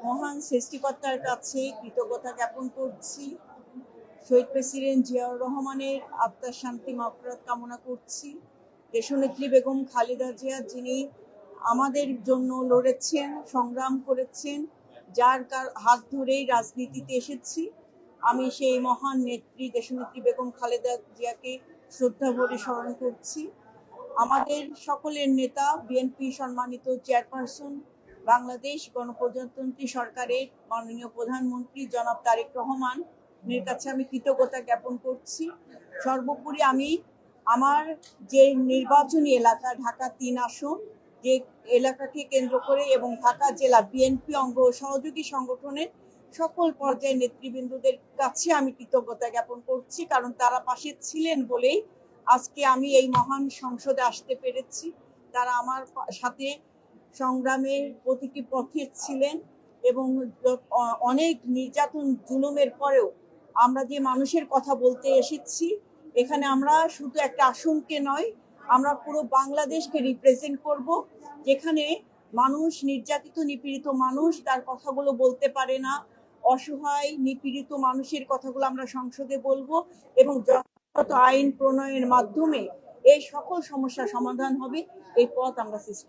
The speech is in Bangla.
মহান সৃষ্টিকর্তার কাছে কৃতজ্ঞতা জ্ঞাপন করছি। শহীদ প্রেসিডেন্ট জিয়াউর রহমানের আত্মার শান্তি মাগফিরাত কামনা করছি। দেশনেত্রী বেগম খালেদা জিয়া, যিনি আমাদের জন্য লড়েছেন, সংগ্রাম করেছেন, যার হাত ধরেই রাজনীতিতে এসেছি, আমি সেই মহান নেত্রী দেশনেত্রী বেগম খালেদা জিয়াকে শ্রদ্ধা ভরে স্মরণ করছি। আমাদের সকলের নেতা, বিএনপি সম্মানিত চেয়ারপারসন, বাংলাদেশ গণপ্রজাতন্ত্রী সরকারের মাননীয় প্রধানমন্ত্রী জনাব তারেক রহমানের কাছে আমি কৃতজ্ঞতা জ্ঞাপন করছি। সর্বোপরি আমি আমার যে নির্বাচনী এলাকা ঢাকা ৩ আসন, যে এলাকাকে কেন্দ্র করে এবং ঢাকা জেলা বিএনপি অঙ্গ সহযোগী সংগঠনের সকল পর্যায়ের নেতৃবৃন্দদের কাছে আমি কৃতজ্ঞতা জ্ঞাপন করছি, কারণ তারা পাশে ছিলেন বলেই আজকে আমি এই মহান সংসদে আসতে পেরেছি। তারা আমার সাথে সংগ্রামের প্রতিটি পথে ছিলেন এবং অনেক নির্যাতন জুলুমের পরেও আমরা যে মানুষের কথা বলতে এসেছি, এখানে আমরা শুধু একটা আসনকে নয়, আমরা পুরো বাংলাদেশকে রিপ্রেজেন্ট করব, যেখানে মানুষ, নির্যাতিত নিপীড়িত মানুষ তার কথাগুলো বলতে পারে না, অসহায় নিপীড়িত মানুষের কথাগুলো আমরা সংসদে বলবো এবং যথাযথ আইন প্রণয়নের মাধ্যমে এই সকল সমস্যার সমাধান হবে। এই পথ আমরা সৃষ্টি